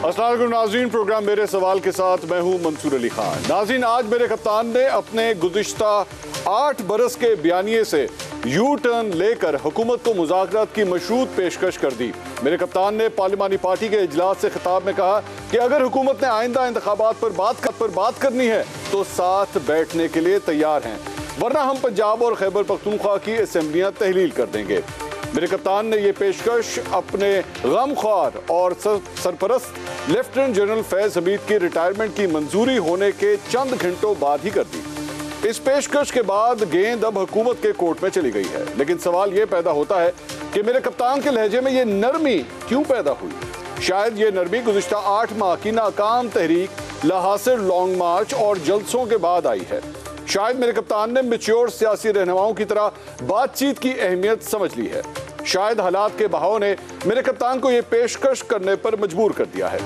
अस्सलाम वालेकुम नाज़रीन, प्रोग्राम मेरे सवाल के साथ मैं हूं मंसूर अली खान। नाज़रीन, आज मेरे कप्तान ने अपने गुज़िश्ता 8 बरस के बयानिए से यू टर्न लेकर हुकूमत को मुज़ाकरात की मशरूत पेशकश कर दी। मेरे कप्तान ने पार्लिमानी पार्टी के इजलास से खिताब में कहा कि अगर हुकूमत ने आइंदा इंतखाबात पर बात करनी है तो साथ बैठने के लिए तैयार हैं, वरना हम पंजाब और खैबर पख्तूनख्वा की असेंबलियाँ तहलील कर देंगे। मेरे कप्तान ने यह पेशकश अपने गमख्वार और सरपरस्त लेफ्टिनेंट जनरल फैज हमीद की रिटायरमेंट की मंजूरी होने के चंद घंटों बाद ही कर दी। इस पेशकश के बाद गेंद अब हुकूमत के कोर्ट में चली गई है, लेकिन सवाल ये पैदा होता है कि मेरे कप्तान के लहजे में ये नरमी क्यों पैदा हुई। शायद ये नरमी गुज़िश्ता 8 माह की नाकाम तहरीक, लाहासिर लॉन्ग मार्च और जलसों के बाद आई है। शायद मेरे कप्तान ने मैच्योर सियासी रहनुमाओं की तरह बातचीत की अहमियत समझ ली है। शायद हालात के बहाव ने मेरे कप्तान को यह पेशकश करने पर मजबूर कर दिया है।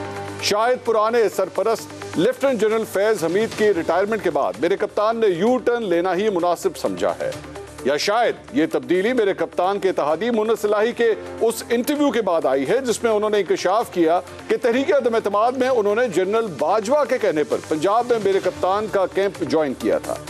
शायद पुराने सरपरस्त लेफ्टिनेंट जनरल फैज हमीद की रिटायरमेंट के बाद मेरे कप्तान ने यू टर्न लेना ही मुनासिब समझा है, या शायद ये तब्दीली मेरे कप्तान के इत्तेहादी मुन्नत सलाही के उस इंटरव्यू के बाद आई है जिसमें उन्होंने इंकशाफ किया कि तहरीक अदम एतमाद में उन्होंने जनरल बाजवा के कहने पर पंजाब में मेरे कप्तान का कैंप ज्वाइन किया था।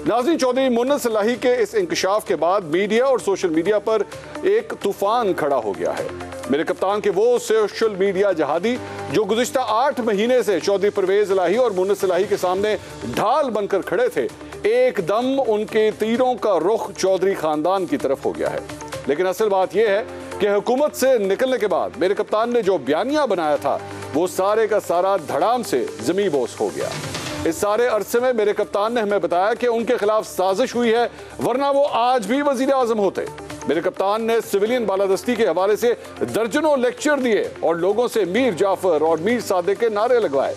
नाज़रीन, चौधरी मुन्नत सलाही के इस इंकशाफ के बाद मीडिया और सोशल मीडिया पर एक तूफान खड़ा हो गया है। मेरे कप्तान के वो सोशल मीडिया जहादी जो गुज़िश्ता 8 महीने से चौधरी परवेज इलाही और मुन्नत सलाही के सामने ढाल बनकर खड़े थे, एकदम उनके तीरों का रुख चौधरी खानदान की तरफ हो गया है। लेकिन असल बात यह है कि हुकूमत से निकलने के बाद मेरे कप्तान ने जो बयानिया बनाया था वो सारे का सारा धड़ाम से ज़मीं बोस हो गया। इस सारे अरसे में मेरे कप्तान ने हमें बताया कि उनके खिलाफ साजिश हुई है, वरना वो आज भी वजीर आजम होते। मेरे कप्तान ने सिविलियन बालादस्ती के हवाले से दर्जनों लेक्चर दिए और लोगों से मीर जाफर और मीर सादिक के नारे लगवाए।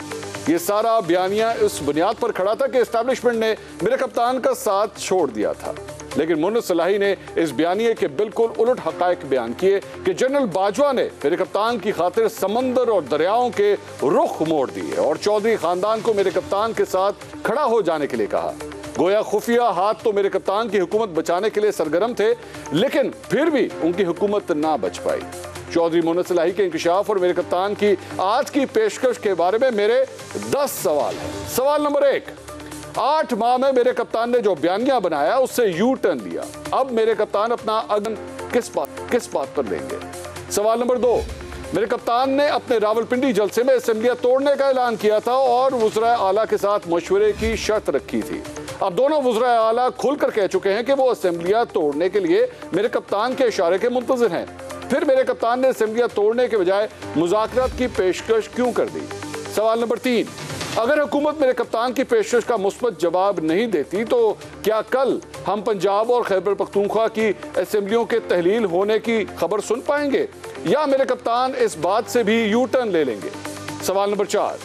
ये सारा बयानिया इस बुनियाद पर खड़ा था कि एस्टैब्लिशमेंट ने मेरे कप्तान का साथ छोड़ दिया था। लेकिन मुन्नत सलाही ने इस बयानिए के बिल्कुल उलट हकायक बयान किए कि जनरल बाजवा ने मेरे कप्तान की खातिर समंदर और दरियाओं के रुख मोड़ दिए और चौधरी खानदान को मेरे कप्तान के साथ खड़ा हो जाने के लिए कहा। गोया खुफिया हाथ तो मेरे कप्तान की हुकूमत बचाने के लिए सरगर्म थे, लेकिन फिर भी उनकी हुकूमत ना बच पाई। चौधरी मुन्नत सलाही के इंकशाफ और मेरे कप्तान की आज की पेशकश के बारे में मेरे 10 सवाल हैं। सवाल नंबर 1, 8 माह में मेरे कप्तान ने जो बयानिया बनाया उससे यू टर्न लिया, अब मेरे कप्तान अपना अगन किस बात पर लेंगे। सवाल नंबर 2, मेरे कप्तान ने अपने रावलपिंडी जलसे में असेंबलियां तोड़ने का ऐलान किया था और वज़राए आला के साथ मशवरे की शर्त रखी थी। अब दोनों वज़राए आला खुलकर कह चुके हैं कि वो असेंबलियां तोड़ने के लिए मेरे कप्तान के इशारे के मुंतज़िर हैं। फिर मेरे कप्तान ने असेंबलियां तोड़ने के बजाय मुज़ाकरात की पेशकश क्यों कर दी। सवाल नंबर 3, अगर हुकूमत मेरे कप्तान की पेशकश का मुस्बत जवाब नहीं देती तो क्या कल हम पंजाब और खैबर पख्तूनख्वा की असेंबलियों के तहलील होने की खबर सुन पाएंगे, या मेरे कप्तान इस बात से भी यू टर्न ले लेंगे। सवाल नंबर 4,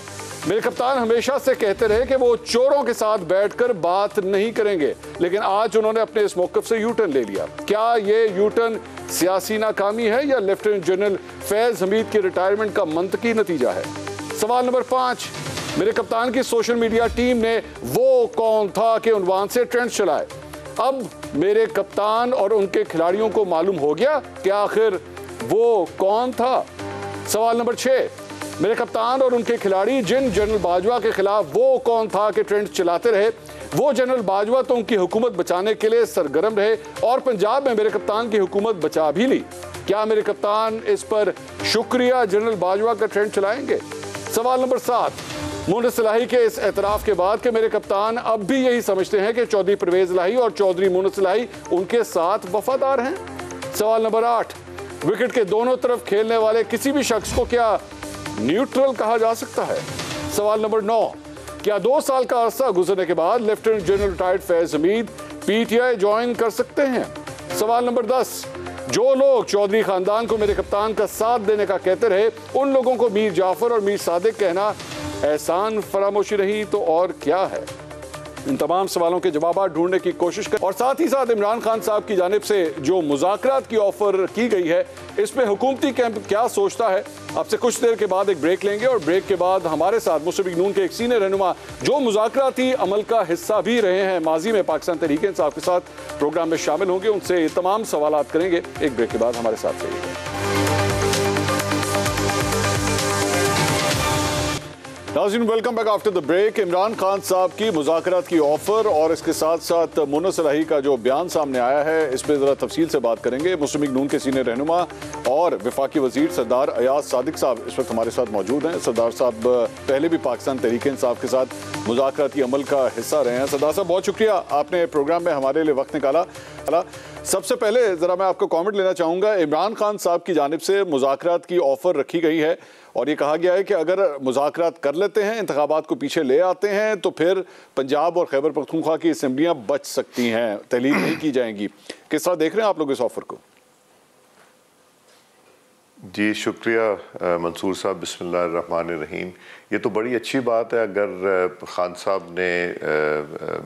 मेरे कप्तान हमेशा से कहते रहे कि वो चोरों के साथ बैठकर बात नहीं करेंगे, लेकिन आज उन्होंने अपने इस मौक़िफ़ से यू टर्न ले लिया। क्या ये यू टर्न सियासी नाकामी है या लेफ्टिनेंट जनरल फैज हमीद की रिटायरमेंट का मंतकी नतीजा है। सवाल नंबर 5, मेरे कप्तान की सोशल मीडिया टीम ने वो कौन था के उन्वान से ट्रेंड चलाए। अब मेरे कप्तान और उनके खिलाड़ियों को मालूम हो गया कि आखिर वो कौन था। सवाल नंबर 6, मेरे कप्तान और उनके खिलाड़ी जिन जनरल बाजवा के खिलाफ वो कौन था के ट्रेंड चलाते रहे, वो जनरल बाजवा तो उनकी हुकूमत बचाने के लिए सरगर्म रहे और पंजाब में मेरे कप्तान की हुकूमत बचा भी ली। क्या मेरे कप्तान इस पर शुक्रिया जनरल बाजवा का ट्रेंड चलाएंगे। सवाल नंबर 7, मुन्नत सलाही के इस एतराफ़ के बाद कि मेरे कप्तान अब भी यही समझते हैं कि चौधरी परवेज इलाही और चौधरी मुन्नत सलाही उनके साथ वफादार हैं। सवाल नंबर 8, विकेट के दोनों तरफ खेलने वाले किसी भी शख्स को क्या न्यूट्रल कहा जा सकता है। सवाल नंबर 9, क्या 2 साल का अरसा गुजरने के बाद lieutenant general retired Faiz Hamid PTI join कर सकते हैं। सवाल नंबर 10, जो लोग चौधरी खानदान को मेरे कप्तान का साथ देने का कहते रहे, उन लोगों को मीर जाफर और मीर सादिक कहना एहसान फरामोशी रही तो और क्या है। इन तमाम सवालों के जवाब ढूंढने की कोशिश कर और साथ ही साथ इमरान खान साहब की जानिब से जो मुज़ाकरात की ऑफर की गई है, इस पे हुकूमती कैंप क्या सोचता है। आपसे कुछ देर के बाद एक ब्रेक लेंगे और ब्रेक के बाद हमारे साथ मुस्लिम लीग नून के एक सीनियर रहनुमा जो मुज़ाकराती अमल का हिस्सा भी रहे हैं माजी में पाकिस्तान तहरीक इंसाफ के साथ प्रोग्राम में शामिल होंगे, उनसे तमाम सवालात करेंगे। एक ब्रेक के बाद हमारे साथ रहिएगा। नाज़रीन welcome back after the break. Imran Khan sahab की मुज़ाकरात की ऑफर और इसके साथ साथ मुन्नस इलाही का जो बयान सामने आया है, इस पर ज़रा तफसील से बात करेंगे। मुस्लिम लीग नून के सीनियर रहनुमा और वफाकी वजीर सरदार अयाज सादिक साहब इस वक्त हमारे साथ मौजूद हैं। सरदार साहब पहले भी पाकिस्तान तहरीक इंसाफ के साथ मुज़ाकराती अमल का हिस्सा रहे हैं। सरदार साहब बहुत शुक्रिया, आपने प्रोग्राम में हमारे लिए वक्त निकाला। सबसे पहले ज़रा मैं आपका कॉमेंट लेना चाहूँगा। इमरान खान साहब की जानिब से मुज़ाकरात की ऑफ़र रखी गई है और ये कहा गया है कि अगर मुज़ाकरात कर लेते हैं, इंतखाबात को पीछे ले आते हैं, तो फिर पंजाब और खैबर पख्तूनख्वा की असम्बलियाँ बच सकती हैं, तहलील नहीं की जाएंगी। किस तरह देख रहे हैं आप लोग इस ऑफ़र को? जी शुक्रिया मंसूर साहब, बिस्मिल्लाहिर्रहमानिर्रहीम। ये तो बड़ी अच्छी बात है अगर खान साहब ने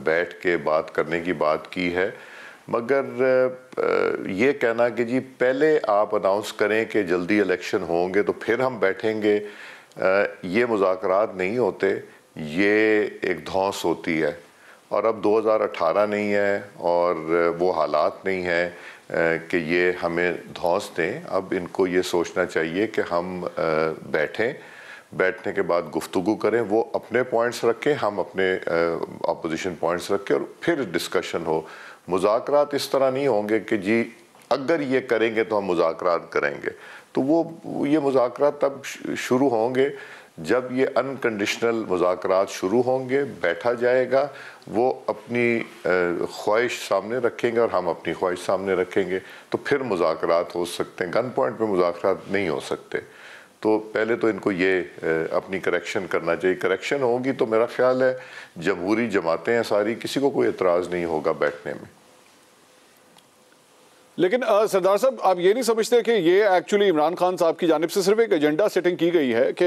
बैठ के बात करने की बात की है, मगर ये कहना कि जी पहले आप अनाउंस करें कि जल्दी इलेक्शन होंगे तो फिर हम बैठेंगे, ये मुज़ाकरात नहीं होते, ये एक धौंस होती है। और अब 2018 नहीं है और वो हालात नहीं है कि ये हमें धौंस दें। अब इनको ये सोचना चाहिए कि हम बैठें, बैठने के बाद गुफ्तगू करें, वो अपने पॉइंट्स रखें, हम अपने अपोजिशन पॉइंट्स रखें और फिर डिस्कशन हो। मुज़ाकरात इस तरह नहीं होंगे कि जी अगर ये करेंगे तो हम मुज़ाकरात करेंगे, तो वो ये मुज़ाकरात तब शुरू होंगे जब ये अनकंडीशनल मुज़ाकरात शुरू होंगे, बैठा जाएगा, वो अपनी ख्वाहिश सामने रखेंगे और हम अपनी ख्वाहिश सामने रखेंगे, तो फिर मुज़ाकरात हो सकते हैं। गन पॉइंट पे मुज़ाकरात नहीं हो सकते। तो पहले तो इनको ये अपनी करेक्शन करना चाहिए। करेक्शन होगी तो मेरा ख्याल है जमहूरी जमातें हैं सारी, किसी को कोई एतराज़ नहीं होगा बैठने में। लेकिन सरदार साहब, आप ये नहीं समझते कि ये एक्चुअली इमरान खान साहब की जानिब से सिर्फ एक एजेंडा सेटिंग की गई है कि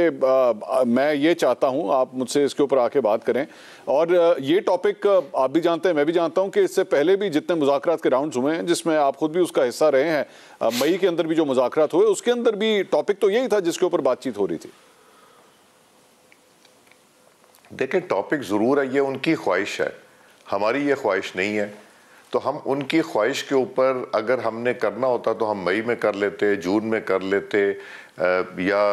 मैं ये चाहता हूँ, आप मुझसे इसके ऊपर आके बात करें। और ये टॉपिक आप भी जानते हैं, मैं भी जानता हूँ कि इससे पहले भी जितने मुज़ाकरात के राउंड्स हुए हैं, जिसमें आप खुद भी उसका हिस्सा रहे हैं, मई के अंदर भी जो मुज़ाकरात हुए उसके अंदर भी टॉपिक तो यही था जिसके ऊपर बातचीत हो रही थी। देखिए टॉपिक ज़रूर है, ये उनकी ख्वाहिश है, हमारी ये ख्वाहिश नहीं है। तो हम उनकी ख्वाहिश के ऊपर अगर हमने करना होता तो हम मई में कर लेते, जून में कर लेते, या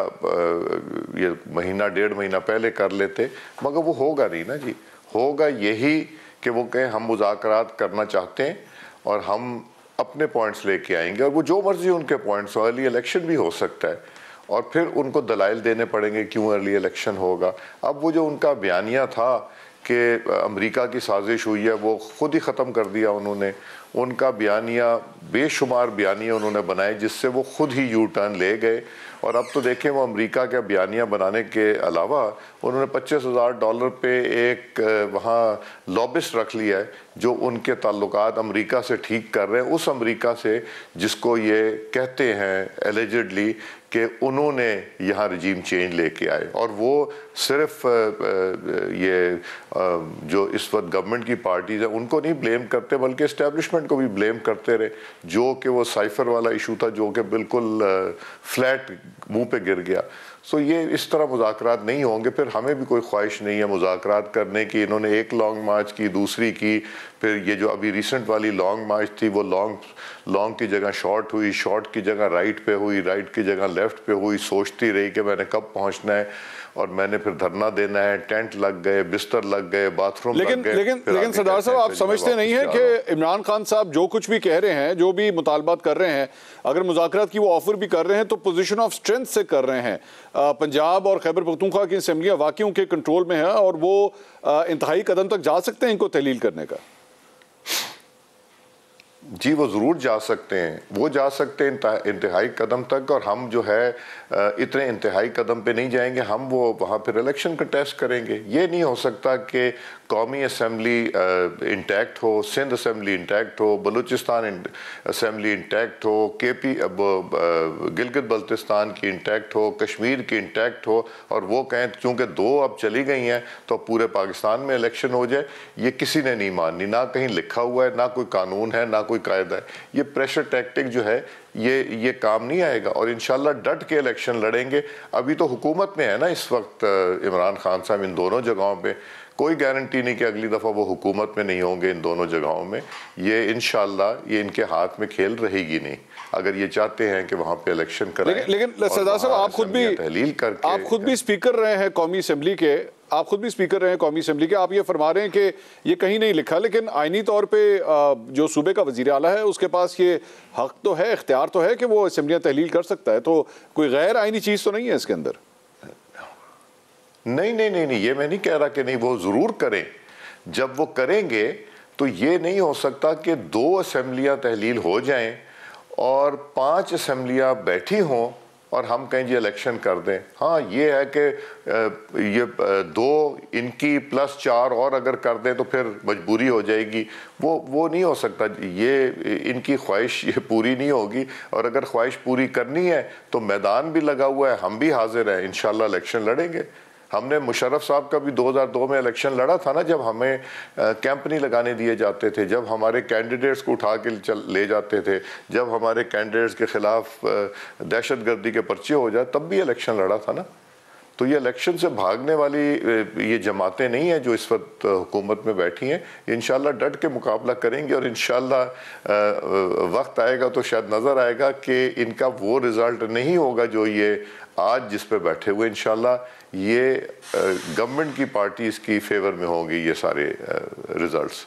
ये महीना डेढ़ महीना पहले कर लेते, मगर वो होगा नहीं ना जी। होगा यही कि वो कहें हम मुज़ाकरात करना चाहते हैं और हम अपने पॉइंट्स लेके आएंगे, और वो जो मर्जी उनके पॉइंट्स हो, अर्ली इलेक्शन भी हो सकता है, और फिर उनको दलाइल देने पड़ेंगे क्यों अर्ली इलेक्शन होगा। अब वो जो उनका बयानिया था कि अमेरिका की साजिश हुई है, वो ख़ुद ही ख़त्म कर दिया उन्होंने। उनका बयानिया, बेशुमार बयानिया उन्होंने बनाए जिससे वो ख़ुद ही यू टर्न ले गए। और अब तो देखें, वो अमेरिका का बयानिया बनाने के अलावा उन्होंने $25,000 पे एक वहाँ लॉबिस्ट रख लिया है जो उनके ताल्लुकात अमेरिका से ठीक कर रहे हैं, उस अमेरिका से जिसको ये कहते हैं एलिजिडली कि उन्होंने यहाँ रजीम चेंज लेके आए। और वो सिर्फ ये जो इस वक्त गवर्नमेंट की पार्टीज़ है उनको नहीं ब्लेम करते, बल्कि इस्टेब्लिशमेंट को भी ब्लेम करते रहे, जो कि वो साइफर वाला इशू था जो कि बिल्कुल फ्लैट मुंह पे गिर गया। सो ये इस तरह मुज़ाकरात नहीं होंगे। फिर हमें भी कोई ख्वाहिश नहीं है मुज़ाकरात करने की। इन्होंने एक लॉन्ग मार्च की, दूसरी की, फिर ये जो अभी रिसेंट वाली लॉन्ग मार्च थी वो लॉन्ग की जगह शॉर्ट हुई, शॉर्ट की जगह राइट पे हुई, राइट की जगह लेफ़्ट पे हुई। सोचती रही कि मैंने कब पहुंचना है, और मैंने फिर धरना देना है, टेंट लग गए, बिस्तर लग गए, बाथरूम लग गए। लेकिन सरदार साहब, आप समझते नहीं हैं कि इमरान खान साहब जो कुछ भी कह रहे हैं, जो भी मुतालबात कर रहे हैं, अगर मुज़ाकरात की वो ऑफर भी कर रहे हैं तो पोजीशन ऑफ स्ट्रेंथ से कर रहे हैं। पंजाब और खैबर पख्तूनख्वा की असम्बलियाँ वाकई उनके कंट्रोल में है और वो इंतहाई कदम तक जा सकते हैं इनको तहलील करने का। जी वो ज़रूर जा सकते हैं, वो जा सकते हैं इंतहाई कदम तक, और हम जो है इतने इंतहाई कदम पे नहीं जाएंगे। हम वो वहाँ पर इलेक्शन कंटेस्ट करेंगे। ये नहीं हो सकता कि कौमी असम्बली इंटैक्ट हो, सिंध असम्बली इंटैक्ट हो, बलूचिस्तान असम्बली इंटैक्ट हो, गिलगित बल्तिस्तान की इंटैक्ट हो, कश्मीर की इंटैक्ट हो, और वो कहें क्योंकि 2 अब चली गई हैं तो पूरे पाकिस्तान में इलेक्शन हो जाए। ये किसी ने नहीं माननी, ना कहीं लिखा हुआ है, ना कोई कानून है, ना कोई कायदा है। ये प्रेशर टैक्टिक जो है ये काम नहीं आएगा, और इंशाल्लाह डट के इलेक्शन लड़ेंगे। अभी तो हुकूमत में है ना इस वक्त इमरान खान साहब इन दोनों जगहों पे, कोई गारंटी नहीं कि अगली दफ़ा वो हुकूमत में नहीं होंगे इन दोनों जगहों में। ये इंशाल्लाह ये इनके हाथ में खेल रहेगी नहीं। अगर ये चाहते हैं कि वहाँ पे इलेक्शन कराएं। लेकिन सरदार साहब, आप खुद भी स्पीकर रहे हैं कौमी असेंबली के, आप ये फरमा रहे हैं कि ये कहीं नहीं लिखा, लेकिन आईनी तौर पे जो सूबे का वजीर आला है उसके पास ये हक तो है, इख्तियार तो है कि वो असेंबलियां तहलील कर सकता है, तो कोई गैर आईनी चीज तो नहीं है इसके अंदर? नहीं, ये मैं नहीं कह रहा कि नहीं, वो जरूर करें। जब वो करेंगे तो ये नहीं हो सकता कि 2 असेंबलियां तहलील हो जाएं और 5 असेंबलियां बैठी हों और हम कहें जी इलेक्शन कर दें। हाँ, ये है कि ये 2 इनकी प्लस 4 और अगर कर दें तो फिर मजबूरी हो जाएगी, वो नहीं हो सकता। ये इनकी ख्वाहिश ये पूरी नहीं होगी, और अगर ख्वाहिश पूरी करनी है तो मैदान भी लगा हुआ है, हम भी हाजिर हैं, इंशाल्लाह इलेक्शन लड़ेंगे। हमने मुशर्रफ साहब का भी 2002 में इलेक्शन लड़ा था ना, जब हमें कैंप नहीं लगाने दिए जाते थे, जब हमारे कैंडिडेट्स को उठा के ले जाते थे, जब हमारे कैंडिडेट्स के खिलाफ दहशतगर्दी के पर्चे हो जाए, तब भी इलेक्शन लड़ा था ना। तो ये इलेक्शन से भागने वाली ये जमातें नहीं हैं जो इस वक्त हुकूमत में बैठी हैं। इंशाल्लाह डट के मुकाबला करेंगे, और इंशाल्लाह वक्त आएगा तो शायद नज़र आएगा कि इनका वो रिज़ल्ट नहीं होगा जो ये आज जिस पे बैठे हुए। इंशाल्लाह ये गवर्नमेंट की पार्टीज की फेवर में होंगे ये सारे रिजल्ट्स।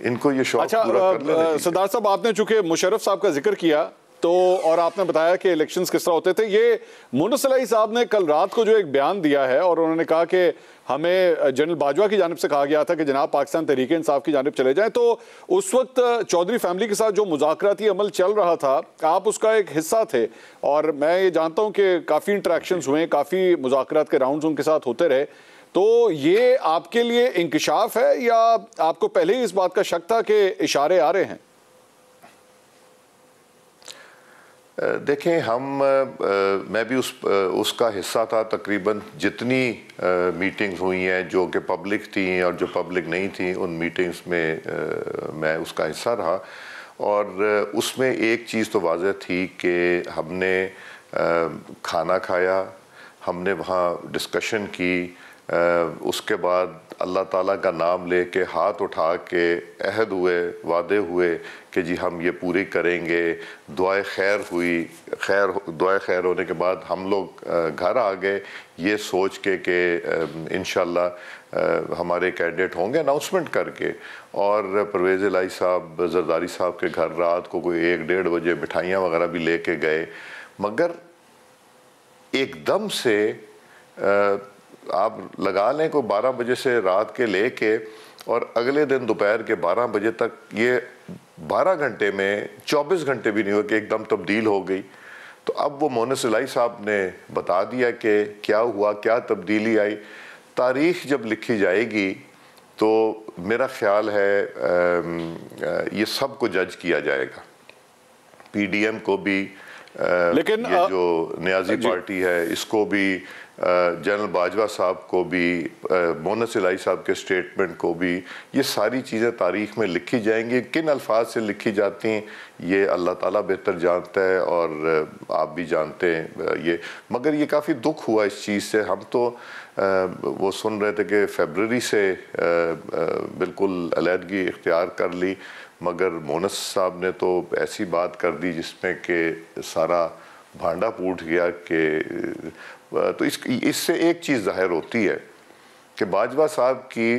इनको ये शौक पूरा कर लेना। सरदार साहब, आपने चूंकि मुशर्रफ साहब का जिक्र किया तो, और आपने बताया कि इलेक्शंस किस तरह होते थे, ये मुन्नस इलाही साहब ने कल रात को जो एक बयान दिया है और उन्होंने कहा कि हमें जनरल बाजवा की जानिब से कहा गया था कि जनाब पाकिस्तान तहरीक इंसाफ की जानिब चले जाएं, तो उस वक्त चौधरी फैमिली के साथ जो मुज़ाकराती अमल चल रहा था, आप उसका एक हिस्सा थे, और मैं ये जानता हूं कि काफ़ी इंटरेक्शंस हुए, काफ़ी मुज़ाकरात के राउंड्स उनके साथ होते रहे, तो ये आपके लिए इंकिशाफ है या आपको पहले ही इस बात का शक था कि इशारे आ रहे हैं? देखें, मैं भी उसका हिस्सा था। तकरीबन जितनी मीटिंग्स हुई हैं जो कि पब्लिक थी और जो पब्लिक नहीं थी, उन मीटिंग्स में मैं उसका हिस्सा रहा, और उसमें एक चीज़ तो वाज़ेह थी कि हमने खाना खाया, हमने वहाँ डिस्कशन की, उसके बाद अल्लाह ताला का नाम ले के हाथ उठा के अहद हुए, वादे हुए कि जी हम ये पूरी करेंगे। दुआए खैर हुई, दुआए खैर होने के बाद हम लोग घर आ गए ये सोच के कि इंशाल्लाह हमारे कैंडिडेट होंगे अनाउंसमेंट करके। और परवेज़ इलाही साहब जरदारी साहब के घर रात को कोई 1-1:30 बजे मिठाइयाँ वगैरह भी लेके गए, मगर एकदम से आप लगा लें को 12 बजे से रात के लेके और अगले दिन दोपहर के 12 बजे तक, ये 12 घंटे में 24 घंटे भी नहीं हुए कि एकदम तब्दील हो गई। तो अब वो मुन्नस इलाही साहब ने बता दिया कि क्या हुआ, क्या तब्दीली आई। तारीख़ जब लिखी जाएगी तो मेरा ख्याल है ये सब को जज किया जाएगा, PDM को भी, लेकिन ये जो न्याजी पार्टी है इसको भी, जनरल बाजवा साहब को भी, मुन्नस इलाही साहब के स्टेटमेंट को भी। ये सारी चीज़ें तारीख़ में लिखी जाएंगी। किन अल्फाज से लिखी जाती हैं ये अल्लाह ताला बेहतर जानता है और आप भी जानते हैं ये। मगर ये काफ़ी दुख हुआ इस चीज़ से। हम तो वो सुन रहे थे कि फरवरी से बिल्कुल अलहदगी इख्तियार कर ली, मगर मुन्नस साहब ने तो ऐसी बात कर दी जिसमें कि सारा भांडा फूट गया। कि तो इससे एक चीज़ ज़ाहिर होती है कि बाजवा साहब की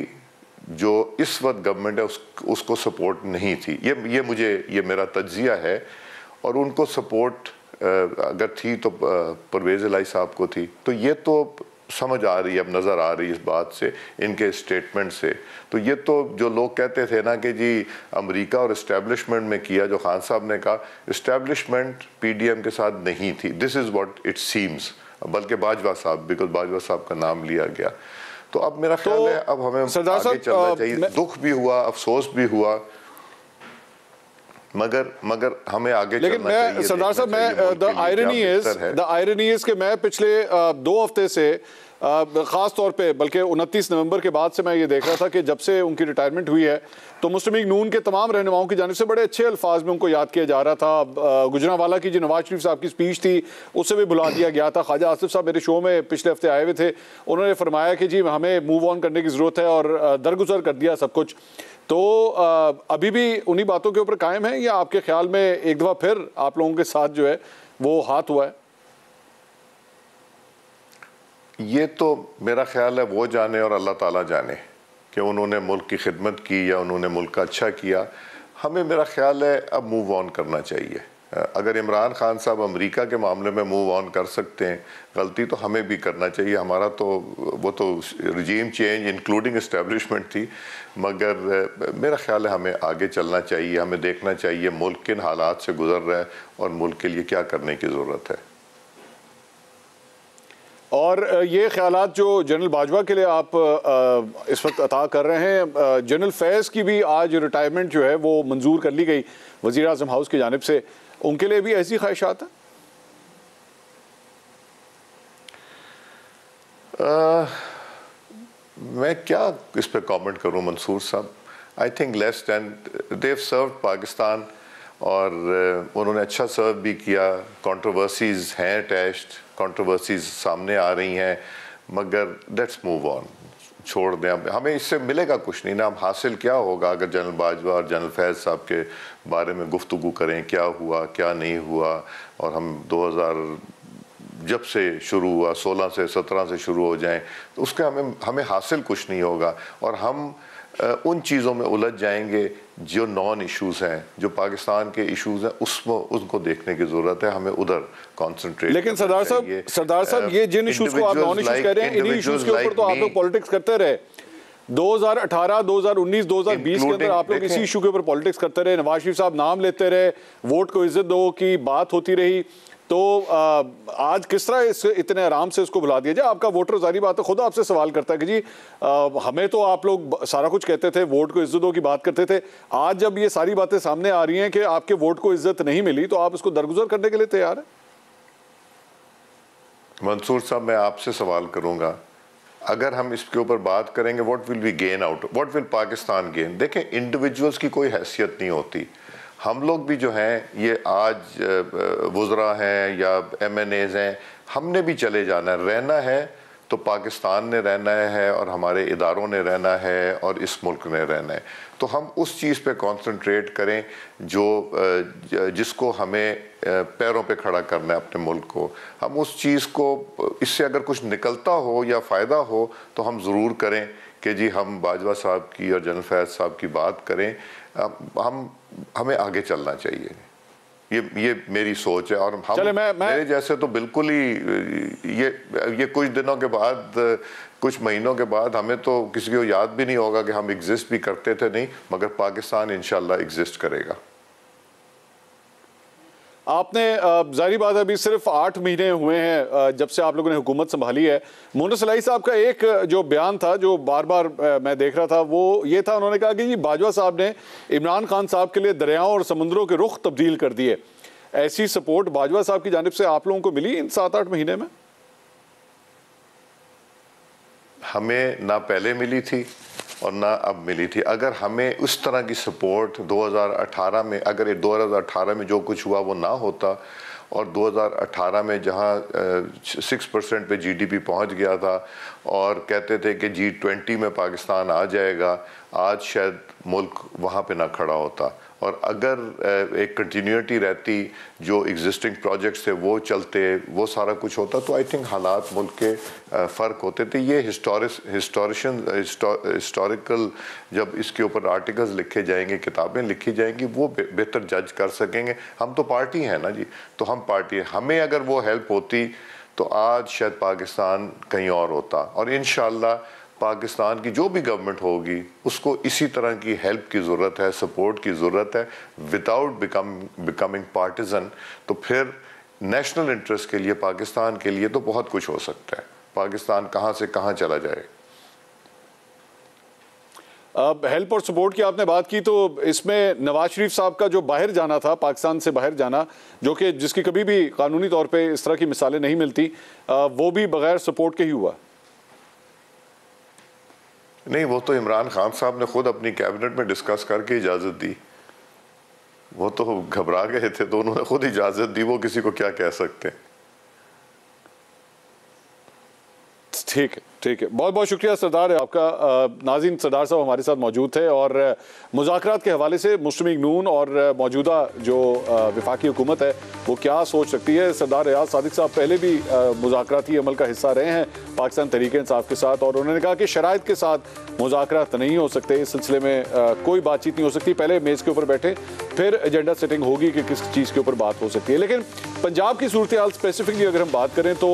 जो इस वक्त गवर्नमेंट है उसको सपोर्ट नहीं थी। ये मेरा तज्जिया है, और उनको सपोर्ट अगर थी तो परवेज़ इलाही साहब को थी। तो ये तो समझ आ रही है, अब नज़र आ रही है इस बात से, इनके स्टेटमेंट से। तो ये तो जो लोग कहते थे ना कि जी अमेरिका और इस्टेब्लिशमेंट में किया, जो खान साहब ने कहा इस्टेब्लिशमेंट PDM के साथ नहीं थी, this is what it seems, बल्कि बाजवा साहब, बिकॉज बाजवा साहब का नाम लिया गया। तो अब मेरा ख्याल है अब हमें आगे चलना चाहिए। दुख भी हुआ, अफसोस भी हुआ, मगर हमें आगे चलना चाहिए। सरदार साहब, द आयरनी इज कि मैं पिछले 2 हफ्ते से ख़ास तौर पे, बल्कि 29 नवंबर के बाद से मैं ये देख रहा था कि जब से उनकी रिटायरमेंट हुई है तो मुस्लिम लीग नून के तमाम रहनुमाओं की जानिब से बड़े अच्छे अल्फाज में उनको याद किया जा रहा था। गुजरांवाला की जो नवाज शरीफ साहब की स्पीच थी उससे भी बुला दिया गया था। ख्वाजा आसिफ साहब मेरे शो में पिछले हफ्ते आए हुए थे, उन्होंने फरमाया कि जी हमें मूव ऑन करने की ज़रूरत है और दरगुजर कर दिया सब कुछ। तो अभी भी उन्हीं बातों के ऊपर कायम है या आपके ख्याल में एक दफ़ा फिर आप लोगों के साथ जो है वो हाथ हुआ है? ये तो मेरा ख्याल है वो जाने और अल्लाह ताला जाने कि उन्होंने मुल्क की खिदमत की या उन्होंने मुल्क का अच्छा किया। हमें, मेरा ख्याल है, अब मूव ऑन करना चाहिए। अगर इमरान खान साहब अमेरिका के मामले में मूव ऑन कर सकते हैं, गलती तो हमें भी करना चाहिए। हमारा तो वो तो रिजीम चेंज इंक्लूडिंग इस्टेब्लिशमेंट थी, मगर मेरा ख्याल है हमें आगे चलना चाहिए। हमें देखना चाहिए मुल्क किन हालात से गुजर रहा है और मुल्क के लिए क्या करने की ज़रूरत है। और ये ख्यालात जो जनरल बाजवा के लिए आप इस वक्त अता कर रहे हैं, जनरल फैज़ की भी आज रिटायरमेंट जो है वो मंजूर कर ली गई वज़ीर आज़म हाउस की जानिब से, उनके लिए भी ऐसी ख्वाहिशात हैं? मैं क्या इस पे कमेंट करूं मंसूर साहब। आई थिंक लेस दैन देव सर्व पाकिस्तान और उन्होंने अच्छा सर्व भी किया। कंट्रोवर्सीज हैं अटैच्ड, कंट्रोवर्सीज सामने आ रही हैं, मगर लेट्स मूव ऑन, छोड़ दें। हमें इससे मिलेगा कुछ नहीं ना। हम हासिल क्या होगा अगर जनरल बाजवा और जनरल फैज़ साहब के बारे में गुफ्तगू करें, क्या हुआ क्या नहीं हुआ। और हम 2000 जब से शुरू हुआ, 16 से 17 से शुरू हो जाएं, तो उसके हमें हासिल कुछ नहीं होगा। और हम उन चीज़ों में उलझ जाएंगे जो नॉन इश्यूज़ हैं, जो पाकिस्तान के इश्यूज़ हैं, उसमें उनको देखने की ज़रूरत है। हमें उधर कॉन्सेंट्रेट। लेकिन सरदार साहब ये जिन इश्यूज़ को आप नॉन इश्यूज़ कह रहे हैं, इन्हीं इश्यूज़ के ऊपर तो आप लोग पॉलिटिक्स करते रहे। 2018, 2019, 2020 के अंदर आप लोग इसी इशू के ऊपर पॉलिटिक्स करते रहे। नवाज शरीफ साहब नाम लेते रहे, वोट को इज्जत दो की बात होती रही। तो आज किस तरह इतने आराम से उसको बुला दिया जाए? आपका वोटर, जारी बात है, खुद आपसे सवाल करता है कि जी हमें तो आप लोग सारा कुछ कहते थे, वोट को इज्जत दो की बात करते थे। आज जब ये सारी बातें सामने आ रही हैं कि आपके वोट को इज्जत नहीं मिली, तो आप उसको दरगुजर करने के लिए तैयार हैं? मंसूर साहब, मैं आपसे सवाल करूंगा, अगर हम इसके ऊपर बात करेंगे what will we gain out, what will Pakistan gain. देखें, इंडिविजुअल्स की कोई हैसियत नहीं होती। हम लोग भी जो हैं, ये आज वुज़रा हैं या MNAs हैं, हमने भी चले जाना है। रहना है तो पाकिस्तान ने रहना है और हमारे इदारों ने रहना है और इस मुल्क ने रहना है। तो हम उस चीज़ पे कंसंट्रेट करें जो जिसको हमें पैरों पे खड़ा करना है अपने मुल्क को। हम उस चीज़ को, इससे अगर कुछ निकलता हो या फ़ायदा हो तो हम ज़रूर करें कि जी हम बाजवा साहब की और जनरल फैज़ साहब की बात करें। हमें आगे चलना चाहिए। ये मेरी सोच है। और हम मेरे जैसे तो बिल्कुल ही ये कुछ दिनों के बाद, कुछ महीनों के बाद हमें तो किसी को याद भी नहीं होगा कि हम एग्जिस्ट भी करते थे। नहीं, मगर पाकिस्तान इंशाल्लाह एग्जिस्ट करेगा। आपने जाहिर बात है अभी सिर्फ 8 महीने हुए हैं जब से आप लोगों ने हुकूमत संभाली है। मोहम्मद सलाई साहब का एक जो बयान था जो बार बार मैं देख रहा था, वो ये था, उन्होंने कहा कि जी बाजवा साहब ने इमरान खान साहब के लिए दरियाओं और समुद्रों के रुख तब्दील कर दिए। ऐसी सपोर्ट बाजवा साहब की जानिब से आप लोगों को मिली इन 7-8 महीने में? हमें ना पहले मिली थी और ना अब मिली थी। अगर हमें उस तरह की सपोर्ट 2018 में, अगर 2018 में जो कुछ हुआ वो ना होता और 2018 में जहाँ 6% पे GDP पहुँच गया था और कहते थे कि G20 में पाकिस्तान आ जाएगा, आज शायद मुल्क वहाँ पे ना खड़ा होता। और अगर एक कंटिन्यूटी रहती, जो एग्जिस्टिंग प्रोजेक्ट्स थे वो चलते, वो सारा कुछ होता, तो आई थिंक हालात मुल्क के फ़र्क होते थे। ये हिस्टोरिकल जब इसके ऊपर आर्टिकल्स लिखे जाएंगे, किताबें लिखी जाएंगी, वो बेहतर जज कर सकेंगे। हम तो पार्टी हैं ना जी, तो हम पार्टी हैं। हमें अगर वो हेल्प होती तो आज शायद पाकिस्तान कहीं और होता। और इंशाअल्लाह पाकिस्तान की जो भी गवर्नमेंट होगी उसको इसी तरह की हेल्प की ज़रूरत है, सपोर्ट की ज़रूरत है, विदाउट बिकमिंग पार्टिजन। तो फिर नेशनल इंटरेस्ट के लिए, पाकिस्तान के लिए तो बहुत कुछ हो सकता है। पाकिस्तान कहाँ से कहाँ चला जाए। अब हेल्प और सपोर्ट की आपने बात की, तो इसमें नवाज शरीफ साहब का जो बाहर जाना था, पाकिस्तान से बाहर जाना, जो कि जिसकी कभी भी कानूनी तौर पे इस तरह की मिसालें नहीं मिलती, वो भी बगैर सपोर्ट के ही हुआ। नहीं, वो तो इमरान खान साहब ने खुद अपनी कैबिनेट में डिस्कस करके इजाज़त दी। वो तो घबरा गए थे तो उन्होंने खुद इजाज़त दी, वो किसी को क्या कह सकते हैं। ठीक है। ठीक है, बहुत बहुत शुक्रिया सरदार आपका। नाज़रीन, सरदार साहब हमारे साथ मौजूद थे और मुज़ाकरात के हवाले से मुस्लिम लीग नून और मौजूदा जो वफाकी हुकूमत है वो क्या सोच सकती है। सरदार रियाज सादिक साहब पहले भी मुज़ाकराती अमल का हिस्सा रहे हैं पाकिस्तान तहरीक इंसाफ के साथ, और उन्होंने कहा कि शराइत के साथ मुज़ाकरात नहीं हो सकते, इस सिलसिले में कोई बातचीत नहीं हो सकती, पहले मेज़ के ऊपर बैठे फिर एजेंडा सेटिंग होगी कि किस चीज़ के ऊपर बात हो सकती है। लेकिन पंजाब की सूरत हाल स्पेसिफिकली अगर हम बात करें तो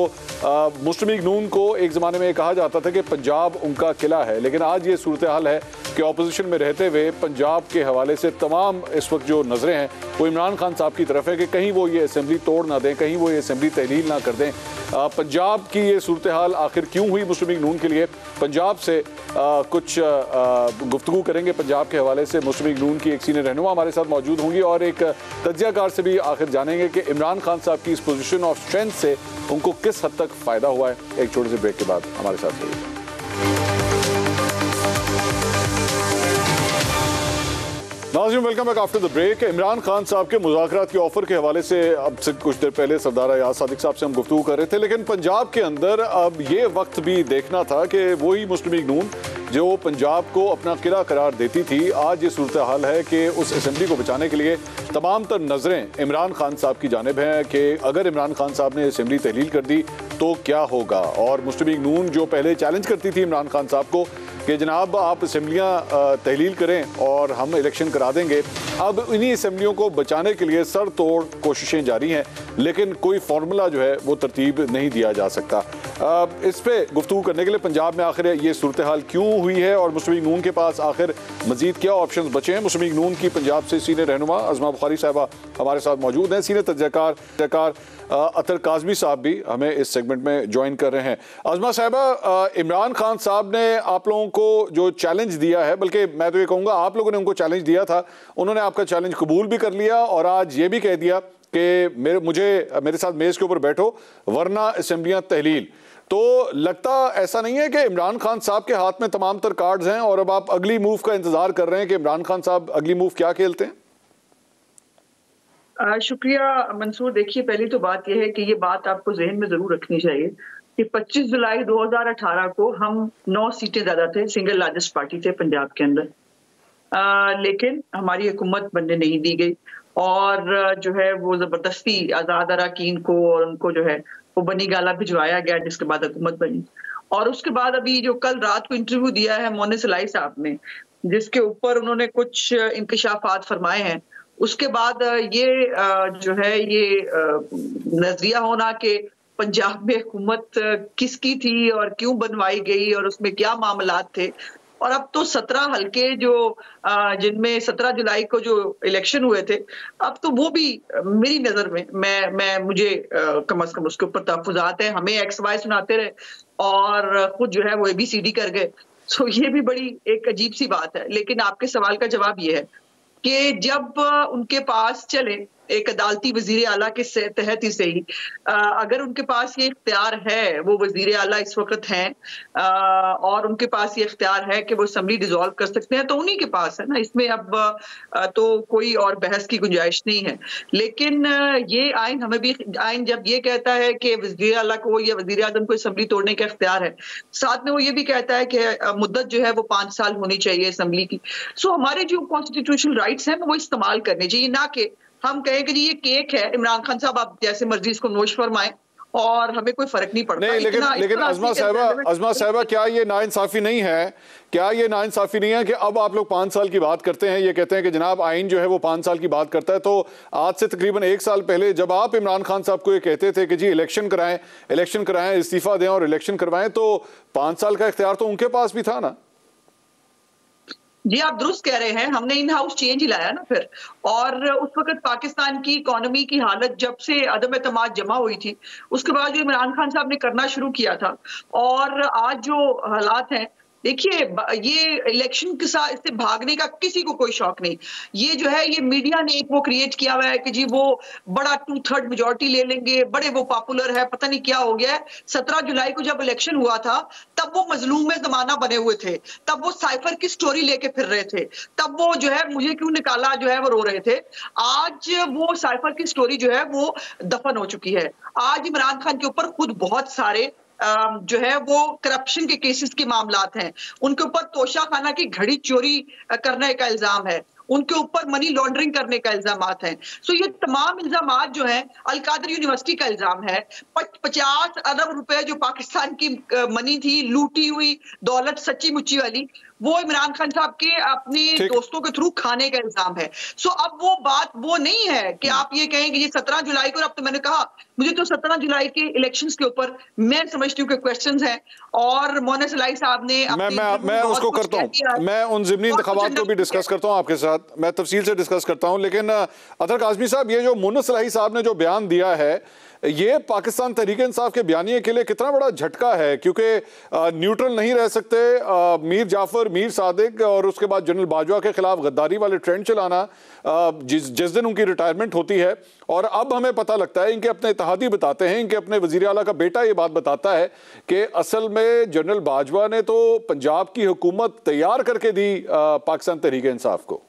मुस्लिम लीग नून को एक ज़माने में कहा जाता था कि पंजाब उनका किला है, लेकिन आज ये सूरत हाल है कि ऑपोजिशन में रहते हुए पंजाब के हवाले से तमाम इस वक्त जो नज़रें हैं वो इमरान खान साहब की तरफ है कि कहीं वो ये असेंबली तोड़ ना दें, कहीं वो ये असेंबली तहलील ना कर दें। पंजाब की ये सूरत हाल आखिर क्यों हुई मुस्लिम लीग नून के लिए, पंजाब से कुछ गुफ्तगू करेंगे पंजाब के हवाले से। मुस्लिम लीग नून की एक सीनियर रहनुमा हमारे साथ मौजूद होंगी और एक तज्ज़ियाकार से भी आखिर जानेंगे कि इमरान खान साहब की इस पोजीशन ऑफ स्ट्रेंथ से उनको किस हद तक फ़ायदा हुआ है। एक छोटे से ब्रेक के बाद हमारे साथ रहिएगा। नाज़रीन, welcome back after the break. Imran Khan sahab के मुज़ाकरात के ऑफर के हवाले से अब से कुछ देर पहले सरदार रियाज सादिक साहब से हम गुफ्तगू कर रहे थे, लेकिन पंजाब के अंदर अब ये वक्त भी देखना था कि वही मुस्लिम लीग नून जो पंजाब को अपना किला करार देती थी, आज ये सूरत हाल है कि उस असेंबली को बचाने के लिए तमाम तर नज़रें इमरान खान साहब की जानिब हैं कि अगर इमरान खान साहब ने असेंबली तहलील कर दी तो क्या होगा। और मुस्लिम लीग नून जो पहले चैलेंज करती थी इमरान खान साहब को कि जनाब आप असेंबलियाँ तहलील करें और हम इलेक्शन करा देंगे, अब इन्हीं असेंबलियों को बचाने के लिए सर तोड़ कोशिशें जारी हैं, लेकिन कोई फार्मूला जो है वो तरतीब नहीं दिया जा सकता। इस पे गुफ्तगू करने के लिए पंजाब में आखिर ये सूरत हाल क्यों हुई है और मुस्लिम लीग नून के पास आखिर मजीद क्या ऑप्शन बचे हैं। मुस्लिम लीग नून की पंजाब से सीनियर रहनुमा अज़मा बुखारी साहबा हमारे साथ मौजूद हैं, सीनियर तज्ज़ियाकार अतर काज़मी साहब भी हमें इस सेगमेंट में ज्वाइन कर रहे हैं। अज़मा साहबा, इमरान खान साहब ने आप लोगों को जो चैलेंज दिया है, बल्कि मैं तो ये कहूँगा आप लोगों ने उनको चैलेंज दिया था, उन्होंने आपका चैलेंज कबूल भी कर लिया और आज ये भी कह दिया कि मेरे साथ मेज़ के ऊपर बैठो वरना असेंबलियाँ तहलील। तो लगता ऐसा नहीं है कि इमरान खान साहब के हाथ में तमाम तर कार्ड्स हैं और अब आप अगली मूव का इंतजार कर रहे हैं कि इमरान खान साहब अगली मूव क्या खेलते हैं? शुक्रिया मंसूर। देखिए, पहली तो बात यह है कि ये बात आपको जहन में जरूर रखनी चाहिए कि 25 जुलाई 2018 को हम 9 सीटें ज्यादा थे, सिंगल लार्जेस्ट पार्टी थे पंजाब के अंदर, लेकिन हमारी हुकूमत बनने नहीं दी गई और जो है वो जबरदस्ती आजाद अरकान को और उनको जो है वो बनी गाला भिजवाया गया, जिसके बाद हुकूमत बनी। और उसके बाद अभी जो कल रात को इंटरव्यू दिया है मोनिस सलाई साहब ने, जिसके ऊपर उन्होंने कुछ इंकशाफात फरमाए हैं, उसके बाद ये जो है ये नजरिया होना कि पंजाब में हुकूमत किसकी थी और क्यों बनवाई गई और उसमें क्या मामलात थे। और अब तो 17 हल्के जो जिनमें 17 जुलाई को जो इलेक्शन हुए थे, अब तो वो भी मेरी नजर में मैं मुझे कम से कम उसके ऊपर तहफुजात है। हमें XY सुनाते रहे और खुद जो है वो ABCD कर गए। तो ये भी बड़ी एक अजीब सी बात है। लेकिन आपके सवाल का जवाब ये है कि जब उनके पास चले एक अदालती वजीर आला के तहत ही सही, अगर उनके पास ये इख्तियार है, वो वजीर आला इस वक्त हैं और उनके पास ये इख्तियार है कि वो असेंबली डिसॉल्व कर सकते हैं, तो उन्हीं के पास है ना। इसमें अब तो कोई और बहस की गुंजाइश नहीं है। लेकिन ये आइन हमें भी, आइन जब ये कहता है कि वजीर आला को या वजीर आजम को असेंबली तोड़ने का इख्तियार है, साथ में वो ये भी कहता है कि मुद्दत जो है वो 5 साल होनी चाहिए असेंबली की। सो हमारे जो कॉन्स्टिट्यूशनल राइट्स हैं वो इस्तेमाल करने चाहिए, ना कि हम कहें कि जी ये केक है, इमरान खान साहब आप जैसे मर्जी इसको नोश फरमाएं और हमें कोई फर्क नहीं पड़ता। नहीं, लेकिन अज़मा साहबा, क्या ये नाइंसाफी नहीं है? क्या ये नाइंसाफी नहीं है कि अब आप लोग 5 साल की बात करते हैं, ये कहते हैं कि जनाब आइन जो है वो 5 साल की बात करता है, तो आज से तकरीबन 1 साल पहले जब आप इमरान खान साहब को ये कहते थे कि जी इलेक्शन कराएं, इस्तीफा दें और इलेक्शन करवाएं, तो 5 साल का इख्तियार तो उनके पास भी था ना? जी, आप दुरुस्त कह रहे हैं। हमने इन हाउस चेंज ही लाया ना फिर, और उस वक्त पाकिस्तान की इकोनॉमी की हालत जब से अदम एतमाद जमा हुई थी, उसके बाद जो इमरान खान साहब ने करना शुरू किया था और आज जो हालात हैं, देखिए ये इलेक्शन के साथ इससे भागने का किसी को कोई शौक नहीं। ये जो है ये मीडिया ने एक वो क्रिएट किया हुआ है कि जी वो बड़ा 2/3 मेजॉरिटी ले लेंगे, बड़े वो पॉपुलर है, पता नहीं क्या हो गया है। 17 जुलाई को जब इलेक्शन हुआ था तब वो मजलूम में जमाना बने हुए थे, तब वो साइफर की स्टोरी लेके फिर रहे थे, तब वो जो है मुझे क्यों निकाला जो है वो रो रहे थे। आज वो साइफर की स्टोरी जो है वो दफन हो चुकी है। आज इमरान खान के ऊपर खुद बहुत सारे जो है वो करप्शन के केसेस के मामलात हैं, उनके ऊपर तोशाखाना की घड़ी चोरी करने का इल्जाम है, उनके ऊपर मनी लॉन्ड्रिंग करने का इल्जामात हैं। सो ये तमाम इल्जामात जो हैं, अल-कादर यूनिवर्सिटी का इल्जाम है, 50 अरब रुपए जो पाकिस्तान की मनी थी, लूटी हुई दौलत सच्ची मुच्ची वाली, वो इमरान खान साहब के अपने दोस्तों के थ्रू खाने का इल्जाम है। सो अब वो बात वो नहीं है कि आप ये कहें कि ये 17 जुलाई को, अब तो मैंने कहा मुझे तो 17 जुलाई के इलेक्शंस के ऊपर मैं समझती हूँ कि क्वेश्चंस हैं, और मोना सलाई साहब ने मैं उसको करता हूँ, मैं उन ज़िमनी इंतखाबात को भी डिस्कस करता हूँ आपके साथ, मैं तफसील से डिस्कस करता हूँ। लेकिन अतर काज़मी साहब, ये जो मोना सलाई साहब ने जो बयान दिया है, ये पाकिस्तान तहरीक इंसाफ के बयानिए के लिए कितना बड़ा झटका है, क्योंकि न्यूट्रल नहीं रह सकते, मीर जाफर, मीर सादिक और उसके बाद जनरल बाजवा के खिलाफ गद्दारी वाले ट्रेंड चलाना, जिस दिन उनकी रिटायरमेंट होती है। और अब हमें पता लगता है, इनके अपने इत्तेहादी बताते हैं, इनके अपने वजीर आला का बेटा ये बात बताता है कि असल में जनरल बाजवा ने तो पंजाब की हुकूमत तैयार करके दी पाकिस्तान तहरीक इंसाफ को।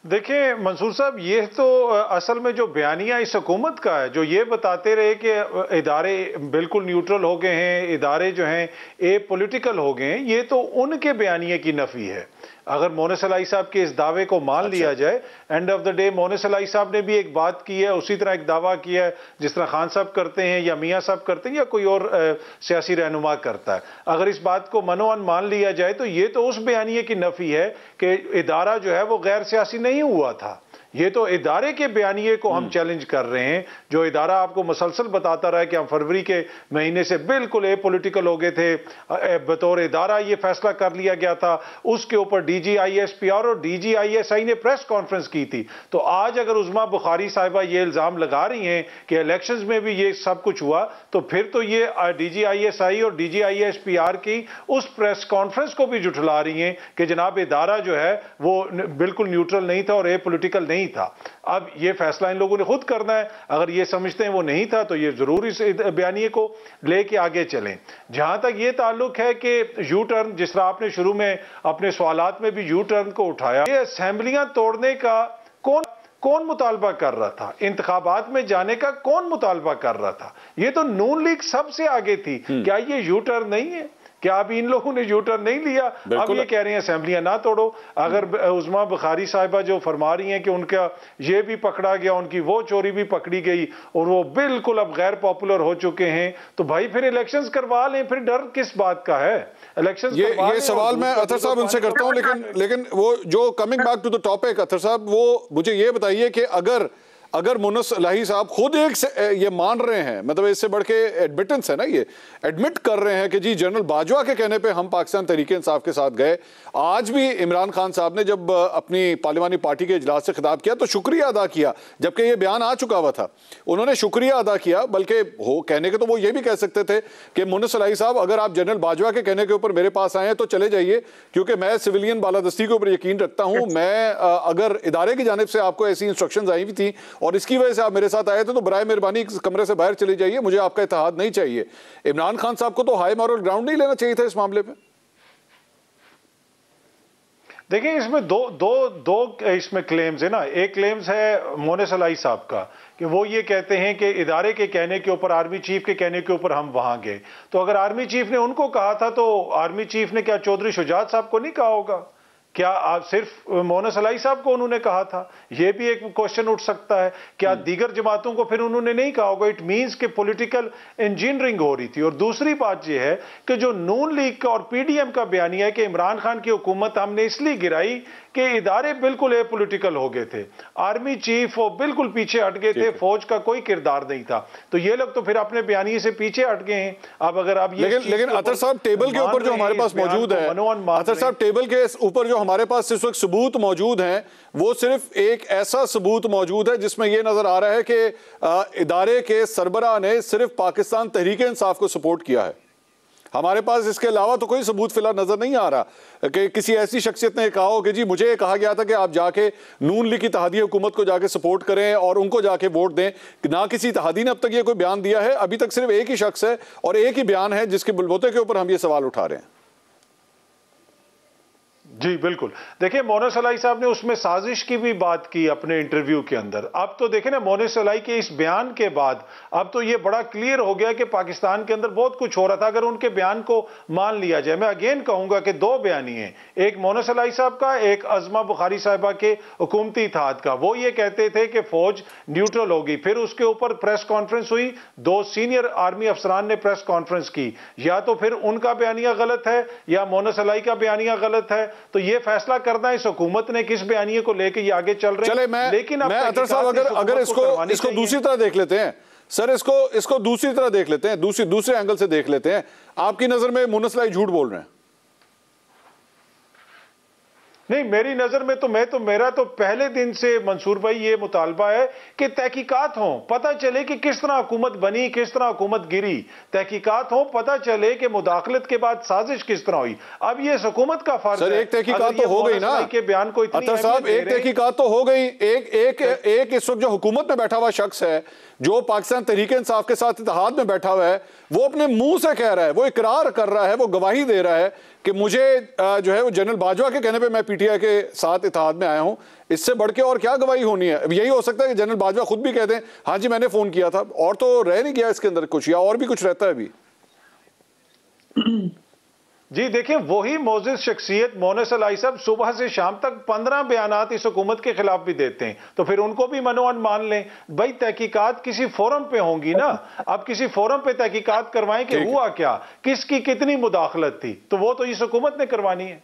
देखिए मंसूर साहब, ये तो असल में जो बयानिया इस हुकूमत का है, जो ये बताते रहे कि इदारे बिल्कुल न्यूट्रल हो गए हैं, इदारे जो हैं ए पॉलिटिकल हो गए हैं, ये तो उनके बयानिए की नफी है। अगर मोना सलाई साहब के इस दावे को मान लिया जाए, end of the day Mona सलाई साहब ने भी एक बात की है, उसी तरह एक दावा किया है जिस तरह खान साहब करते हैं या मियां साहब करते हैं या कोई और सियासी रहनुमा करता है। अगर इस बात को मनोअन मान लिया जाए तो ये तो उस बयानिए की नफी है कि इदारा जो है वो गैर सियासी नहीं हुआ था। ये तो इदारे के बयानिए को हम चैलेंज कर रहे हैं, जो इदारा आपको मुसलसल बताता रहा है कि हम फरवरी के महीने से बिल्कुल पॉलिटिकल हो गए थे, बतौर इदारा ये फैसला कर लिया गया था। उसके ऊपर DGISPR और DGISI ने प्रेस कॉन्फ्रेंस की थी। तो आज अगर उज़मा बुखारी साहिबा ये इल्ज़ाम लगा रही हैं कि इलेक्शंस में भी ये सब कुछ हुआ, तो फिर तो ये DGISI और DGISPR की उस प्रेस कॉन्फ्रेंस को भी जुठला रही हैं कि जनाब इदारा जो है वो बिल्कुल न्यूट्रल नहीं था और पॉलिटिकल नहीं था। अब ये फैसला इन लोगों ने खुद करना है। अगर ये समझते हैं वो नहीं था तो ये जरूर इस बयानिए को लेके आगे चलें। जहां तक ये ताल्लुक है कि यू टर्न, जिस तरह आपने शुरू में अपने सवालात में भी यू टर्न को उठाया, ये असेंबलियां तोड़ने का कौन मुतालबा कर रहा था? इंतखाबात में जाने का कौन मुतालबा कर रहा था? ये तो नून लीग सबसे आगे थी। क्या ये यू टर्न नहीं है? क्या अभी इन लोगों ने यू टर्न नहीं लिया? अब ये कह रहे हैं असेंबलियां ना तोड़ो। अगर उज़मा बुखारी साहिबा जो फरमा रही हैं कि उनका ये भी पकड़ा गया, उनकी वो चोरी भी पकड़ी गई और वो बिल्कुल अब गैर पॉपुलर हो चुके हैं, तो भाई फिर इलेक्शंस करवा लें, फिर डर किस बात का है? इलेक्शंस ये सवाल मैं अतर साहब उनसे करता हूं, लेकिन वो जो coming back to the topic, अतर साहब वो मुझे ये बताइए कि अगर मोना सलाई साहब खुद ये मान रहे हैं, मतलब इससे बढ़ के एडमिटेंस है ना, ये एडमिट कर रहे हैं कि जी जनरल बाजवा के कहने पे हम पाकिस्तान तहरीक इंसाफ के साथ गए। आज भी इमरान खान साहब ने जब अपनी पार्लिमानी पार्टी के इजलास से खिताब किया तो शुक्रिया अदा किया, जबकि ये बयान आ चुका हुआ था। उन्होंने शुक्रिया अदा किया, बल्कि कहने के तो वो ये भी कह सकते थे कि मोना सलाई साहब अगर आप जनरल बाजवा के कहने के ऊपर मेरे पास आए हैं तो चले जाइए, क्योंकि मैं सिविलियन बालादस्ती के ऊपर यकीन रखता हूं। मैं अगर इदारे की जानिब से आपको ऐसी इंस्ट्रक्शंस आई हुई थी और इसकी वजह से आप मेरे साथ आए थे तो बराए मेहरबानी कमरे से बाहर चले जाइए, मुझे आपका इत्तेहाद नहीं चाहिए। इमरान खान साहब को तो हाई मॉरल ग्राउंड नहीं लेना चाहिए था इस मामले में। देखिए इसमें दो इसमें क्लेम्स है ना। एक क्लेम्स है मोना सलाई साहब का कि वो ये कहते हैं कि इदारे के कहने के ऊपर, आर्मी चीफ के कहने के ऊपर हम वहां गए। तो अगर आर्मी चीफ ने उनको कहा था तो आर्मी चीफ ने क्या चौधरी शुजात साहब को नहीं कहा होगा? क्या आप सिर्फ मोना सलाई साहब को उन्होंने कहा था? यह भी एक क्वेश्चन उठ सकता है। क्या दीगर जमातों को फिर उन्होंने नहीं कहा होगा? इट मींस कि पॉलिटिकल इंजीनियरिंग हो रही थी। और दूसरी बात यह है कि जो नून लीग का और PDM का बयानिया है कि इमरान खान की हुकूमत हमने इसलिए गिराई कि इदारे बिल्कुल पॉलिटिकल हो गए थे, आर्मी चीफ वो बिल्कुल पीछे हट गए थे, फौज का कोई किरदार नहीं था। तो ये लोग तो फिर अपने बयानिए से पीछे हट गए हैं। अब अगर आप ये लेकिन अतर साहब टेबल के ऊपर जो हमारे पास मौजूद है, अतर साहब टेबल के ऊपर जो हमारे पास इस वक्त सबूत मौजूद हैं, वो सिर्फ एक ऐसा सबूत मौजूद है जिसमें यह नजर आ रहा है कि इदारे के सरबराह ने सिर्फ पाकिस्तान तहरीक इंसाफ को सपोर्ट किया है। हमारे पास इसके अलावा तो कोई सबूत फिलहाल नजर नहीं आ रहा कि किसी ऐसी शख्सियत ने कहा हो कि जी मुझे कहा गया था कि आप जाके नून लीग की इत्तेहादी हुकूमत को जाके सपोर्ट करें और उनको जाके वोट दें। ना किसी इत्तेहादी ने अब तक ये कोई बयान दिया है। अभी तक सिर्फ एक ही शख्स है और एक ही बयान है जिसके बलबूते के ऊपर हम ये सवाल उठा रहे हैं। जी बिल्कुल। देखिए मोना सलाई साहब ने उसमें साजिश की भी बात की अपने इंटरव्यू के अंदर। अब तो देखें ना, मोना सलाई के इस बयान के बाद अब तो ये बड़ा क्लियर हो गया कि पाकिस्तान के अंदर बहुत कुछ हो रहा था अगर उनके बयान को मान लिया जाए। मैं अगेन कहूंगा कि दो बयानी हैं, एक मोना सलाई साहब का, एक अज़मा बुखारी साहिबा के हुकूमती इत्तेहाद का। वो ये कहते थे कि फौज न्यूट्रल होगी, फिर उसके ऊपर प्रेस कॉन्फ्रेंस हुई, दो सीनियर आर्मी अफसरान ने प्रेस कॉन्फ्रेंस की। या तो फिर उनका बयानिया गलत है या मोना सलाई का बयानिया गलत है, तो ये फैसला करना इस हुकूमत ने किस बयानिए को लेकर ये आगे चल रहे हैं। लेकिन मैं अतर साहब अगर इसको दूसरी तरह देख लेते हैं सर, इसको दूसरी तरह देख लेते हैं, दूसरे एंगल से देख लेते हैं। आपकी नजर में मोना सलाई झूठ बोल रहे हैं? नहीं, मेरी नजर में तो मेरा तो पहले दिन से मंसूर भाई ये मुतालबा है कि तहकीकात हो, पता चले कि किस तरह हुकूमत बनी, किस तरह हुकूमत गिरी। तहकीकात हो, पता चले कि मुदाखलत के बाद साजिश किस तरह हुई। अब ये हुकूमत का फर्ज है। एक तहकीकात तो हो गई ना के बयान को, अतर साहब एक तहकीकात तो हो गई। एक इस वक्त जो हुकूमत में बैठा हुआ शख्स है, जो पाकिस्तान तहरीक इंसाफ के साथ इत्तेहाद में बैठा हुआ है, वो अपने मुंह से कह रहा है, वो इकरार कर रहा है, वो गवाही दे रहा है कि मुझे जो है वो जनरल बाजवा के कहने पे मैं पीटीआई के साथ इत्तेहाद में आया हूं। इससे बढ़ के और क्या गवाही होनी है? अब यही हो सकता है कि जनरल बाजवा खुद भी कहते हैं हाँ जी मैंने फोन किया था, और तो रह नहीं गया इसके अंदर कुछ, या और भी कुछ रहता है अभी? जी देखिए, वही मोजिज शख्सियत मोना सलाई साहब सुबह से शाम तक 15 बयानात इस हुकूमत के खिलाफ भी देते हैं, तो फिर उनको भी मनोअन मान लें। भाई तहकीकात किसी फोरम पे होंगी ना, अब किसी फोरम पे तहकीकात करवाएं कि हुआ क्या, किसकी कितनी मुदाखलत थी, तो वो तो इस हुकूमत ने करवानी है।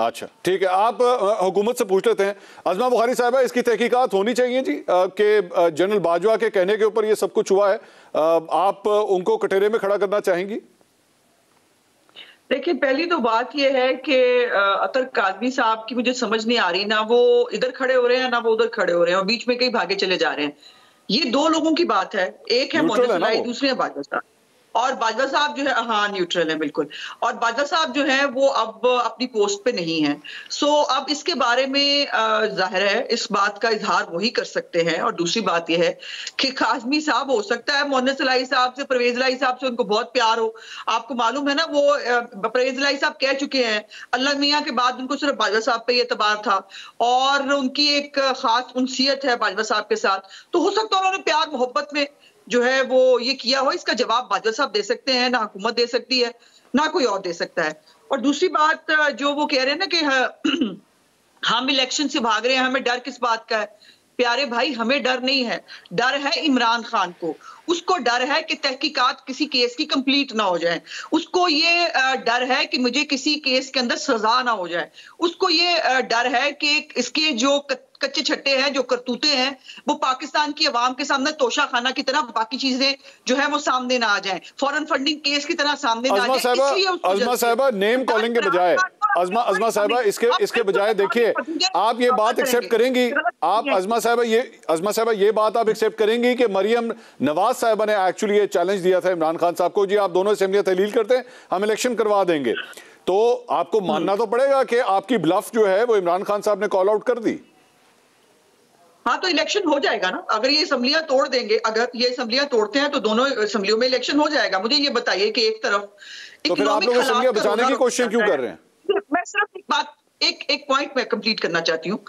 अच्छा ठीक है, आप हुकूमत से पूछ लेते हैं। अज़मा बुखारी साहिबा, इसकी तहकीकात होनी चाहिए जी कि जनरल बाजवा के कहने के ऊपर ये सब कुछ हुआ है, आप उनको कटहरे में खड़ा करना चाहेंगी? देखिए, पहली तो बात यह है कि अतर काज़मी साहब की मुझे समझ नहीं आ रही, ना वो इधर खड़े हो रहे हैं ना वो उधर खड़े हो रहे हैं, और बीच में कहीं भागे चले जा रहे हैं। ये दो लोगों की बात है, एक है मोना सलाई, दूसरे है बाजवा साहब। और बाजवा साहब जो है, हाँ न्यूट्रल है बिल्कुल, और बाजवा साहब जो है वो अब अपनी पोस्ट पे नहीं है। सो अब इसके बारे में जाहिर है इस बात का इजहार वही कर सकते हैं। और दूसरी बात यह है कि काज़मी साहब, हो सकता है मोना सलाई साहब से, परवेज इलाही साहब से उनको बहुत प्यार हो। आपको मालूम है ना, वो परवेज इलाही साहब कह चुके हैं अल्लाह मियाँ के बाद उनको सिर्फ बाजवा साहब पे एतबार था, और उनकी एक खास उनसियत है बाजवा साहब के साथ। तो हो सकता है उन्होंने प्यार मोहब्बत में जो है वो ये किया हो। इसका जवाब बाजवा साहब दे सकते हैं, ना हुकूमत दे सकती है, ना कोई और दे सकता है। और दूसरी बात जो वो कह रहे हैं ना कि हम इलेक्शन से भाग रहे हैं, हमें डर किस बात का है? प्यारे भाई, हमें डर नहीं है, डर है इमरान खान को। उसको डर है कि तहकीकात किसी केस की कंप्लीट ना हो जाए, उसको ये डर है कि मुझे किसी केस के अंदर सजा ना हो जाए, उसको ये डर है कि इसके जो कच्चे छट्टे हैं, जो करतूते हैं, वो पाकिस्तान की आवाम के सामने तोशा खाना की तरह बाकी चीजें जो है वो सामने ना आ जाएं, फॉरेन फंडिंग केस की तरह सामने ना आ जाए। अज़मा साहिबा, नेम कॉलिंग के बजाय अज़मा साहिबा इसके बजाय देखिए, आप ये बात एक्सेप्ट करेंगी, आप अज़मा साहिबा ये बात आप एक्सेप्ट करेंगी कि मरियम नवाज साहिबा ने एक्चुअली ये चैलेंज दिया था इमरान खान साहब को, जी आप दोनों असेंबलियां तहलील करते हैं, हम इलेक्शन करवा देंगे, तो आपको मानना तो पड़ेगा कि आपकी ब्लफ जो है वो इमरान खान साहब ने कॉल आउट कर दी। हाँ, तो इलेक्शन हो जाएगा ना, अगर ये असेंबलियां तोड़ देंगे, अगर ये असेंबलियां तोड़ते हैं तो दोनों असेंबलियों में इलेक्शन हो जाएगा। मुझे ये बताइए कि एक तरफ तो फिर आप लोग असेंबलियां बचाने की कोशिश क्यों कर रहे हैं? मैं सिर्फ एक बात, एक पॉइंट मैं कंप्लीट करना चाहती हूँ।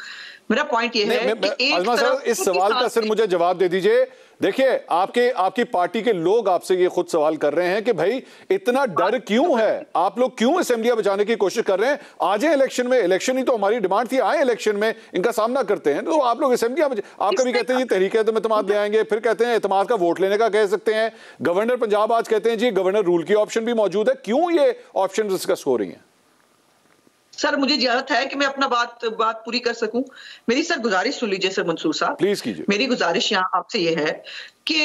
मेरा पॉइंट ये है कि अज़मा साहब, इस सवाल का सिर्फ मुझे जवाब दे दीजिए। देखिए, आपकी पार्टी के लोग आपसे ये खुद सवाल कर रहे हैं कि भाई इतना डर क्यों है, आप लोग क्यों असेंबलियां बचाने की कोशिश कर रहे हैं? आ जाए इलेक्शन में, इलेक्शन ही तो हमारी डिमांड थी, आए इलेक्शन में, इनका सामना करते हैं। तो आप लोग असेंबलियां आप कभी कहते हैं जी तहरीक एतमाद ले आएंगे, फिर कहते हैं एतमाद का वोट लेने का कह सकते हैं, गवर्नर पंजाब आज कहते हैं जी गवर्नर रूल की ऑप्शन भी मौजूद है। क्यों ये ऑप्शन डिस्कस हो रही है? सर, मुझे इजाजत है कि मैं अपना बात पूरी कर सकूं। मेरी सर गुजारिश सुन लीजिए सर मंसूर साहब, प्लीज कीजिए। मेरी गुजारिश यहाँ आपसे ये है कि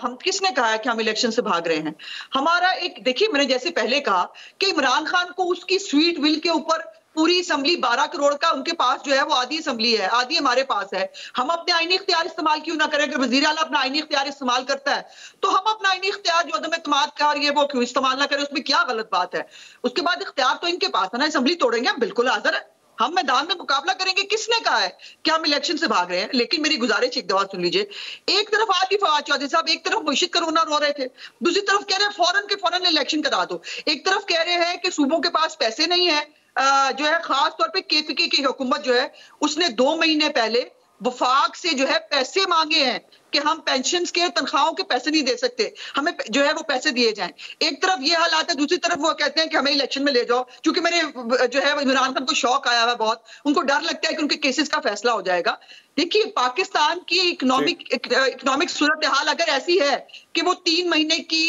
हम, किसने कहा है कि हम इलेक्शन से भाग रहे हैं? हमारा एक, देखिए मैंने जैसे पहले कहा कि इमरान खान को उसकी स्वीट विल के ऊपर पूरी असेंबली 12 करोड़ का उनके पास जो है वो आधी असेंबली है, आधी हमारे पास है। हम अपने आईनी इख्तियार इस्तेमाल क्यों ना करें? अगर वजीर आला अपना आईनी इख्तियार इस्तेमाल करता है तो हम अपना आईनी इख्तियार जो अदम एतमाद का ये वो क्यों इस्तेमाल ना करें? उसमें क्या गलत बात है? उसके बाद इख्तियार तो इनके पास है ना, असेंबली तोड़ेंगे, हम बिल्कुल हाजिर है। हम मैदान में मुकाबला करेंगे। किसने कहा है कि हम इलेक्शन से भाग रहे हैं? लेकिन मेरी गुजारिश एक दफा सुन लीजिए, एक तरफ आज भी फवाद चौधरी साहब, एक तरफ मुर्शिद करोना रो रहे थे, दूसरी तरफ कह रहे हैं फौरन के फौरन इलेक्शन करा दो। एक तरफ कह रहे हैं कि सूबों के पास पैसे नहीं है, जो है खास तौर पे केपीके की हुकूमत जो है उसने 2 महीने पहले वफाक से जो है पैसे मांगे हैं कि हम पेंशन्स के तनख्वाहों के पैसे नहीं दे सकते, हमें जो है वो पैसे दिए जाएं। एक तरफ ये हालात है, दूसरी तरफ वो कहते हैं कि हमें इलेक्शन में ले जाओ, क्योंकि मेरे जो है इमरान खान को शौक आया है बहुत, उनको डर लगता है कि उनके केसेस का फैसला हो जाएगा। देखिए पाकिस्तान की इकोनॉमिक सूरत हाल अगर ऐसी है कि वो 3 महीने की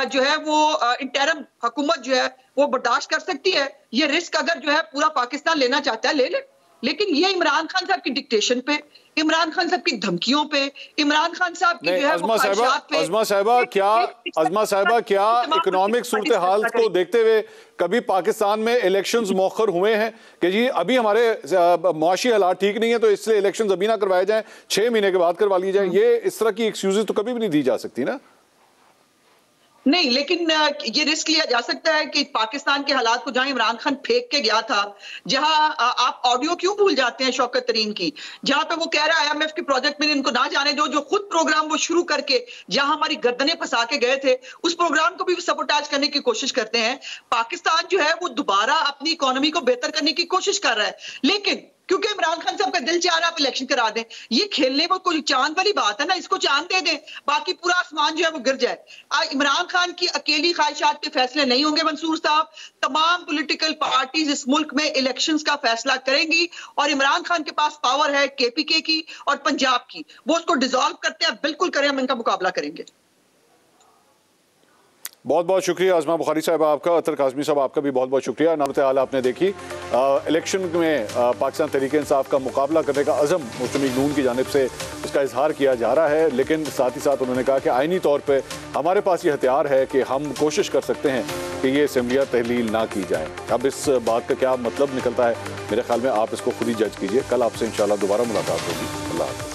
जो है वो इंटरम हुकूमत जो है वो बर्दाश्त कर सकती है, ये रिस्क अगर जो है पूरा पाकिस्तान लेना चाहता है ले ले। लेकिन ये इमरान खान साहब की डिक्टेशन पे, इमरान खान साहब की धमकियों पे, इमरान खान साहब की जो है अज़मा साहिबा क्या इकोनॉमिक सूरत हाल को देखते हुए कभी पाकिस्तान में इलेक्शंस मौखर हुए हैं कि जी अभी हमारे मुआशी हालात ठीक नहीं है तो इसलिए इलेक्शंस अभी ना करवाए जाएं, 6 महीने के बाद करवा ली जाए? ये इस तरह की एक्सक्यूजेस तो कभी भी नहीं दी जा सकती ना। नहीं, लेकिन ये रिस्क लिया जा सकता है कि पाकिस्तान के हालात को जहां इमरान खान फेंक के गया था, जहां आप ऑडियो क्यों भूल जाते हैं शौकत तरीन की, जहां पे वो कह रहा है IMF के प्रोजेक्ट में इनको ना जाने दो, जो खुद प्रोग्राम वो शुरू करके जहां हमारी गर्दनें फंसा के गए थे उस प्रोग्राम को भी सबोटाज करने की कोशिश करते हैं। पाकिस्तान जो है वो दोबारा अपनी इकोनॉमी को बेहतर करने की कोशिश कर रहा है, लेकिन क्योंकि इमरान खान साहब का दिल चाह रहा है आप इलेक्शन करा दें, ये खेलने में कोई चांद वाली बात है ना, इसको चांद दे दें, बाकी पूरा आसमान जो है वो गिर जाए। इमरान खान की अकेली ख्वाहिशात के फैसले नहीं होंगे मंसूर साहब, तमाम पॉलिटिकल पार्टीज इस मुल्क में इलेक्शंस का फैसला करेंगी और इमरान खान के पास पावर है केपीके की और पंजाब की, वो उसको डिसॉल्व करते हैं, बिल्कुल करें, हम इनका मुकाबला करेंगे। बहुत बहुत शुक्रिया अज़मा बुखारी साहब आपका, अतर काज़मी साहब आपका भी बहुत बहुत शुक्रिया। नामत हाल आपने देखी, इलेक्शन में पाकिस्तान तहरीक इंसाफ का मुकाबला करने का अज़म मुस्लिम लीग नून की जानिब से इसका इजहार किया जा रहा है, लेकिन साथ ही साथ उन्होंने कहा कि आइनी तौर पर हमारे पास ये हथियार है कि हम कोशिश कर सकते हैं कि ये असम्बलियाँ तहलील ना की जाए। अब इस बात का क्या मतलब निकलता है, मेरे ख्याल में आप इसको खुद ही जज कीजिए। कल आपसे इंशाल्लाह दोबारा मुलाकात होगी। अल्लाह हाफ़िज़।